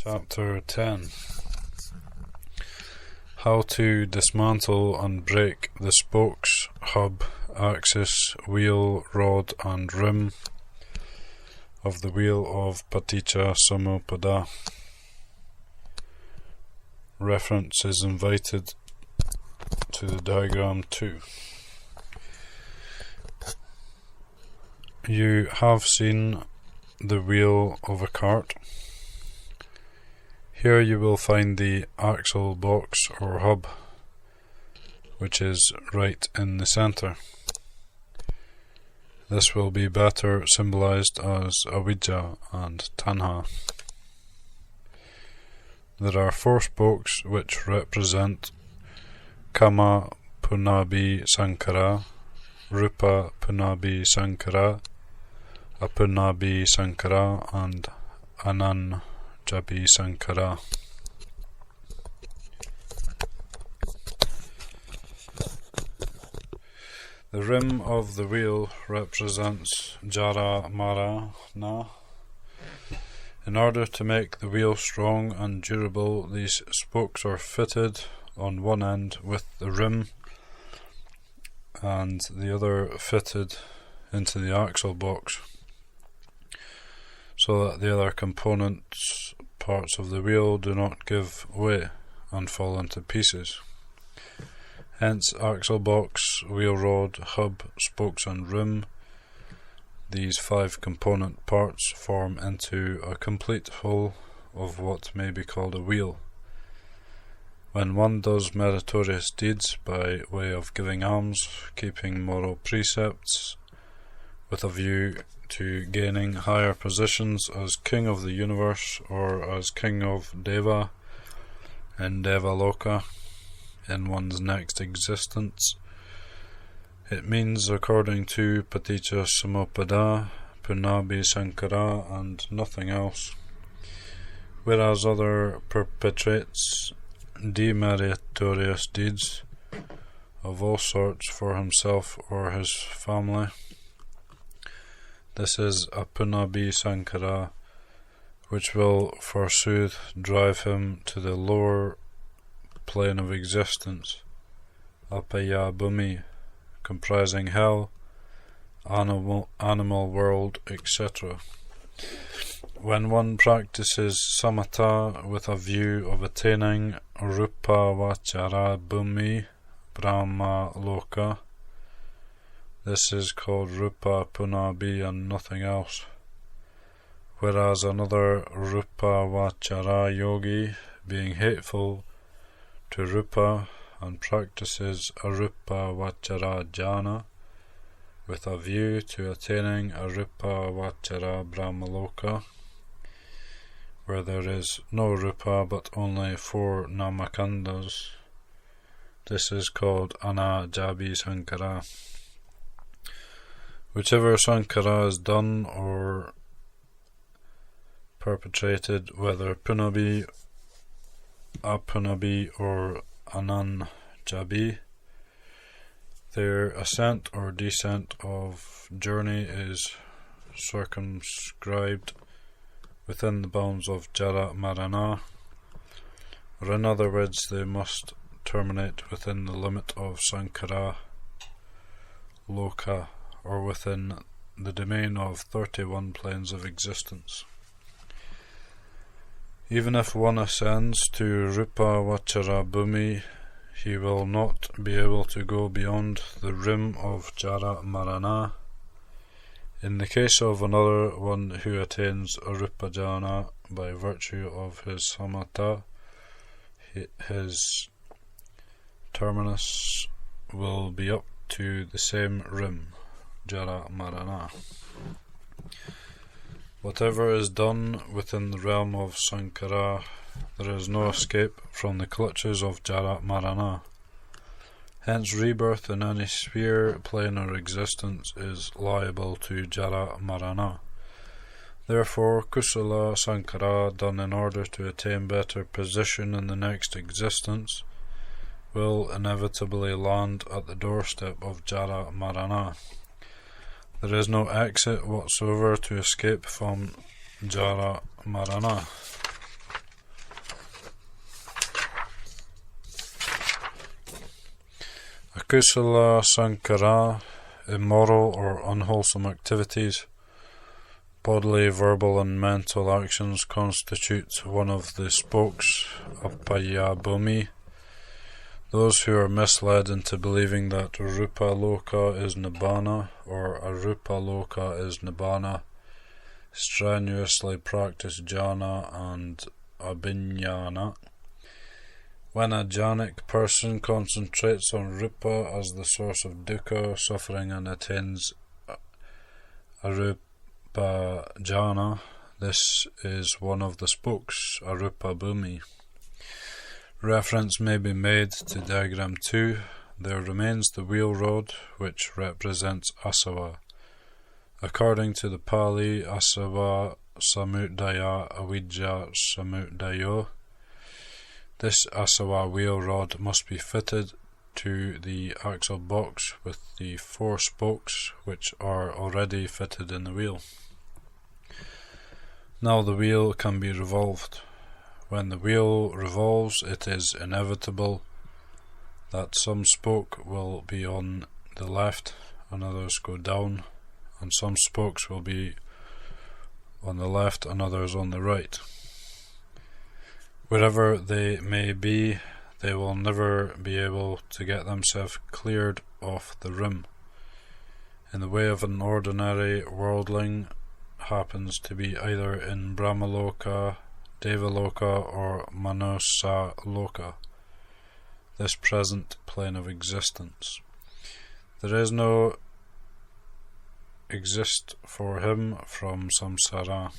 Chapter 10. How to dismantle and break the spokes, hub, axis, wheel, rod and rim of the wheel of Paticcasamuppada. Reference is invited to the diagram 2. You have seen the wheel of a cart. Here you will find the axle box or hub, which is right in the center. This will be better symbolized as avijja and tanha. There are 4 spokes which represent kama punabhi sankara, rupa punabhi sankara, apunabhi sankara and anan Jabi Sankara. The rim of the wheel represents Jara Marana. In order to make the wheel strong and durable, these spokes are fitted on one end with the rim and the other fitted into the axle box, so that the other parts of the wheel do not give way and fall into pieces. Hence, axle box, wheel rod, hub, spokes and rim, these 5 component parts form into a complete whole of what may be called a wheel. When one does meritorious deeds by way of giving alms, keeping moral precepts, with a view to gaining higher positions as king of the universe or as king of Deva in Devaloka in one's next existence, it means, according to Paticcasamuppada, Punabhi Sankara and nothing else, whereas other perpetrates demeritorious deeds of all sorts for himself or his family. This is a Punabhi Sankara, which will forsooth drive him to the lower plane of existence, Apaya Bhumi, comprising hell, animal world, etc. When one practices samatha with a view of attaining Rupa Vachara Bhumi Brahma Loka, this is called Rupa Punabhi and nothing else, whereas another Rupa Vachara yogi, being hateful to Rupa and practices Arupa Vachara Jhana with a view to attaining Arupa Vachara Brahmaloka, where there is no Rupa but only 4 Namakandas, this is called Anajabi Sankara. Whichever Sankara is done or perpetrated, whether Punabhi, Apunabhi or Ananjabi, their ascent or descent of journey is circumscribed within the bounds of Jara Marana, or in other words, they must terminate within the limit of Sankara Loka, or within the domain of 31 planes of existence. Even if one ascends to Rupa Vachara Bhumi, he will not be able to go beyond the rim of Jara Marana. In the case of another one who attains Arupa Jhana by virtue of his samatha, his terminus will be up to the same rim, Jara Marana. Whatever is done within the realm of Sankara, there is no escape from the clutches of Jara Marana. Hence, rebirth in any sphere, plane or existence is liable to Jara Marana. Therefore, Kusala Sankara, done in order to attain better position in the next existence, will inevitably land at the doorstep of Jara Marana. There is no exit whatsoever to escape from Jara Marana. Akusala Sankara, immoral or unwholesome activities, bodily, verbal and mental actions constitute one of the spokes of Payabhumi. Those who are misled into believing that Rupa Loka is Nibbana or Arupa Loka is Nibbana strenuously practice jhana and abhinyana. When a jhanic person concentrates on Rupa as the source of dukkha, suffering, and attains Arupa jhana, this is one of the spokes, Arupa Bhumi. Reference may be made to diagram 2. There remains the wheel rod, which represents asava. According to the Pali, asava samudaya avidya samudayo. This asava wheel rod must be fitted to the axle box with the 4 spokes, which are already fitted in the wheel. Now the wheel can be revolved. When the wheel revolves, it is inevitable that some spoke will be on the left and others go down, and some spokes will be on the left and others on the right. Wherever they may be, they will never be able to get themselves cleared off the rim. In the way of an ordinary worldling happens to be either in Brahmaloka, Devaloka or Manusa Loka, this present plane of existence. There is no exist for him from samsara.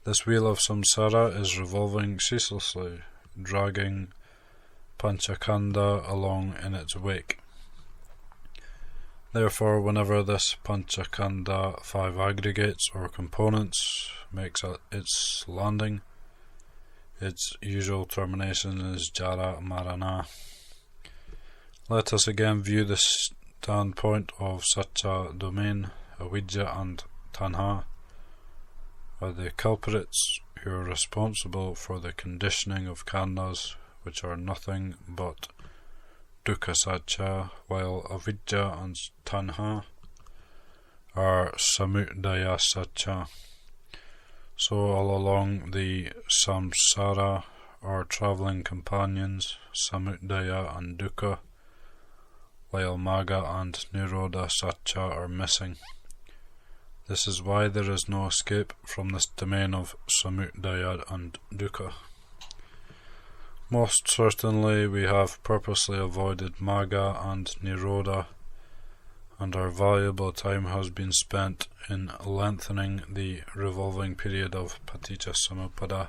This wheel of samsara is revolving ceaselessly, dragging panchakanda along in its wake. Therefore, whenever this panchakanda 5 aggregates or components makes its landing, its usual termination is jara marana. Let us again view the standpoint of Satya domain. Avidya and Tanha are the culprits who are responsible for the conditioning of khandhas, which are nothing but dukkha satya, while avidya and tanha are samudaya satya. So all along the samsara are travelling companions, samudaya and dukkha, while magga and nirodha satya are missing. This is why there is no escape from this domain of samudaya and dukkha. Most certainly we have purposely avoided magga and nirodha, and our valuable time has been spent in lengthening the revolving period of Paticcasamuppada.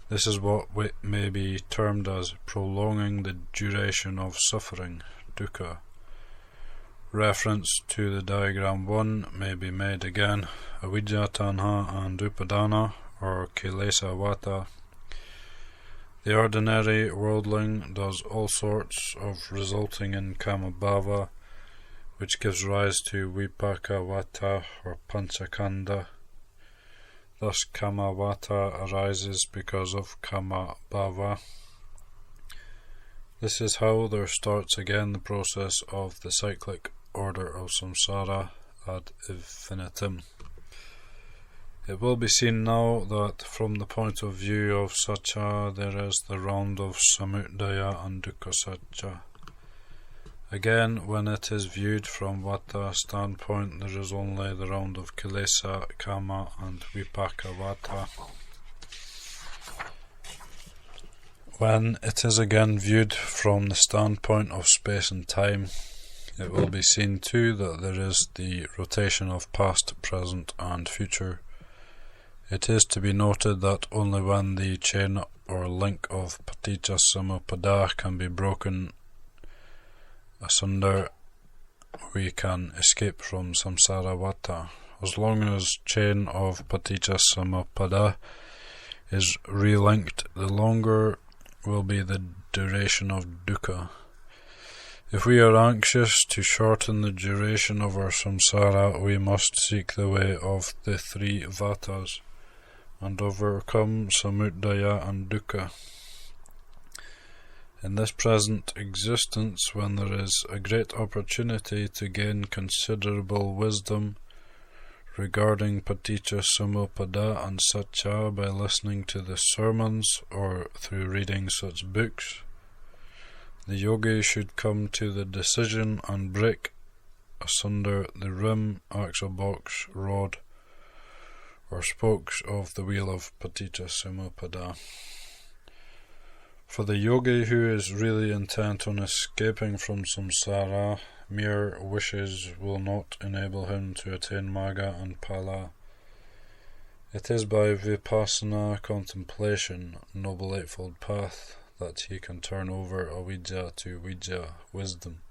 This is what may be termed as prolonging the duration of suffering, dukkha. Reference to the diagram 1 may be made again. Avidya, tanha and upadana, or kilesa vata. The ordinary worldling does all sorts of resulting in kamabhava, which gives rise to vipaka vata or panchakanda. Thus kamavata arises because of kamabhava. This is how there starts again the process of the cyclic order of samsara ad infinitum. It will be seen now that from the point of view of satya there is the round of samudaya and dukkha satya. Again, when it is viewed from vata standpoint, there is only the round of kilesa, kama and vipaka vata. When it is again viewed from the standpoint of space and time, it will be seen too that there is the rotation of past, present and future. It is to be noted that only when the chain or link of Paticcasamuppada can be broken asunder, we can escape from samsara vata. As long as chain of Paticcasamuppada is relinked, the longer will be the duration of dukkha. If we are anxious to shorten the duration of our samsara, we must seek the way of the 3 vatas and overcome samudaya and dukkha. In this present existence, when there is a great opportunity to gain considerable wisdom regarding Paticcasamuppada and Satya by listening to the sermons or through reading such books, the yogi should come to the decision and break asunder the rim, axle box, rod, or spokes of the wheel of Paticcasamuppada. For the yogi who is really intent on escaping from samsara, mere wishes will not enable him to attain Maga and Phala. It is by vipassana contemplation, noble eightfold path, that he can turn over avidya to vidya, wisdom,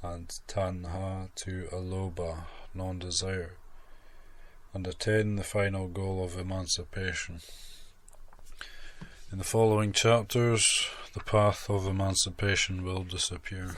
and tanha to alobha, non-desire, and attain the final goal of emancipation. In the following chapters, the path of emancipation will disappear.